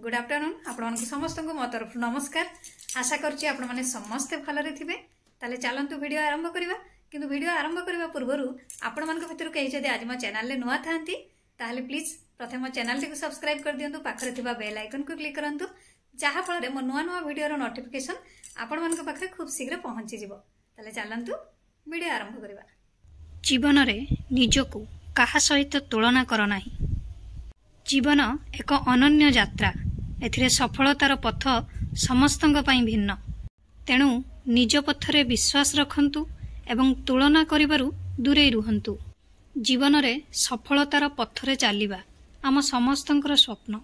Good afternoon आपण समस्त को मो तरफ नमस्कार। आशा करुच्ची आपण माने समस्ते भलरे थिबे। ताले चलंतु वीडियो आरंभ करिवा। किंतु वीडियो आरंभ करबा पूर्वरु आपण मानक भितर कहि जदि आज मो चैनल ले नुवा थांती ताले प्लीज प्रथम चैनल टी सब्सक्राइब कर दियंतु, पाखरे थिबा बेल आइकन को क्लिक करंतु, जहा फल रे मो नुवा नुवा वीडियो रो नोटिफिकेशन आपण मानक पाखरे खूब शीघ्र पहुंची जिवो। ताले चलंतु वीडियो आरंभ करिवा। जीवन रे निजको काहा सहित तुलना कर नाही। जीवन एक अनन्य यात्रा। एथिरे सफलतार पथ समस्तंक पई भिन्न। तेणु निज पथरे विश्वास रखंतु एवं तुलना करिबारु दूरे रुहंतु। जीवन रे सफलतार पथरे चलिबा आम समस्तंकर स्वप्न,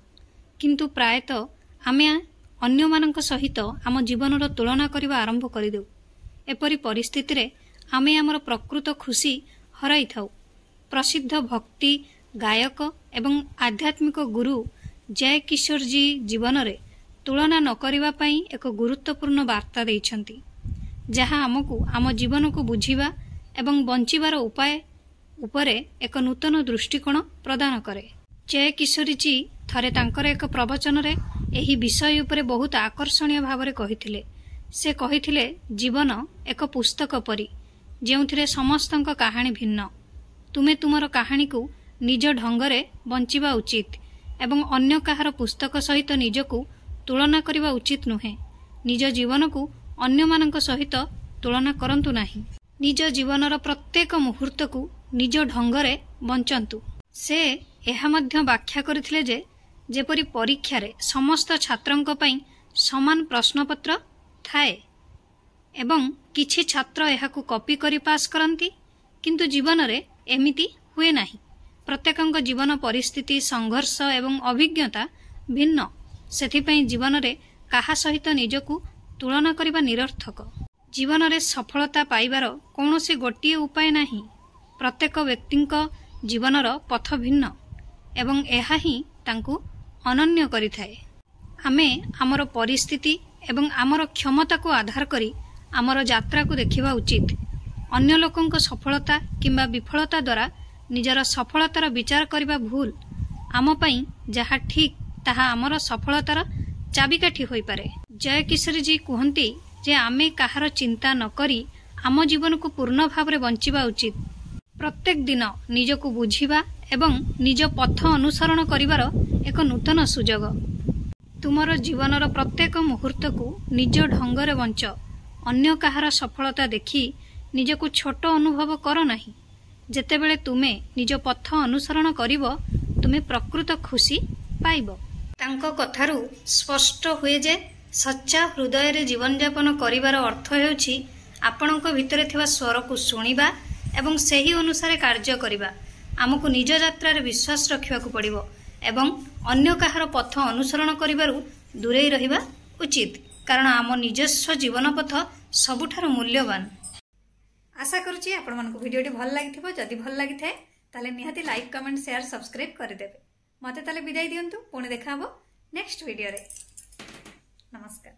किंतु प्रायतः आमे अन्य मानक सहित आम जीवनर तुलना करिबा आरंभ करिदेउ। एपरि परिस्थिति रे आमे आमर प्रकृत खुशी हराई थाउ। प्रसिद्ध भक्ति गायक एवं आध्यात्मिक गुरु जय किशोर जी जीवन रे तुलना न करिबा पई एक गुरुत्वपूर्ण वार्ता दैछंती, जहा हमकु आम जीवन को बुझिबा एवं बंचिबार उपाय उपरे एक नूतन दृष्टिकोण प्रदान करे। जय किशोरी जी थरे तांकर एक प्रवचन रे एही विषय उपरे बहुत आकर्षणीय भावरे कहिथिले। से कहिथिले जीवन एक पुस्तक परी, जेउथिरे समस्तंक कहानी भिन्न। तुमे तुमर कहानी को निज ढंगरे बंचिबा उचित एवं अन्य काहार पुस्तक सहित निजको तुलना करिबा उचित नुहे। निज जीवन को अन्य मानक सहित तुलना करंतु नाही। निज जीवनर प्रत्येक मुहूर्त को निज ढंगरे बंचंतु। से एहा मध्य व्याख्या करथिले जे जेपरि परीक्षा रे समस्त छात्रंक पई समान प्रश्नपत्र थाए एवं किछि छात्र एहाकु कॉपी करि पास करंती, किंतु जीवन रे एमिति हुए नाही। प्रत्येकंक जीवन परिस्थिति संघर्ष एवं अभिज्ञता भिन्न। सेथिपई जीवन रे काहा सहित निजको तुलना करिबा निरर्थक। जीवन रे सफलता पाइबार कौनसी गोटिए उपाय नाही। प्रत्येक व्यक्तिंक जीवनर पथ भिन्न एवं एहा ही तांकु अनन्य करिथाए। आमे आमर परिस्थिति एवं आमर क्षमता को आधार करी आमर यात्रा को देखिबा उचित। अन्य लोकंक सफलता किंबा विफलता द्वारा निजर सफलतार विचार करिबा भूल। आम पई जहा ठीक ताहा आमर सफलतार चाबिकाठी होई पारे। जय किशोरी जी कहंती जे आमे काहार चिंता न करी आम जीवन को पूर्ण भावरे बंचिबा उचित। प्रत्येक दिन निजको बुझिबा एवं निज पथ अनुसरण करिवार एक नूतन सुजोग। तुमर जीवनर प्रत्येक मुहूर्त को निज ढंगरे बंच। अन्य काहार सफलता देखी निजको छोट अनुभव कर नाही। जेतेबेले तुमे निज पथ अनुसरण करिवो तुमे प्रकृत खुशी पाइबो। तांको कथारू स्पष्ट हुए जे सच्चा हृदय रे जीवन यापन करिवार अर्थ हेउछि आपणक भितरे थिबा स्वर को सुनिबा एवं सेही अनुसारे कार्य करिबा। आमको निज यात्रा रे विश्वास रखिबा को पड़िबो एवं अन्य काहार पथ अनुसरण करिबारु दूरे रहिबा उचित, कारण आम निजस्व जीवन पथ सबुठार मूल्यवान। आशा करुच्ची आपण मानक वीडियोटी भल लागिथिबो। जदि भल लागिथाय ताले निहाती लाइक कमेंट शेयर सब्सक्राइब करदेबे। मते ताले विदाई दियंतु। पुणी देखा हबो नेक्स्ट वीडियो रे। नमस्कार।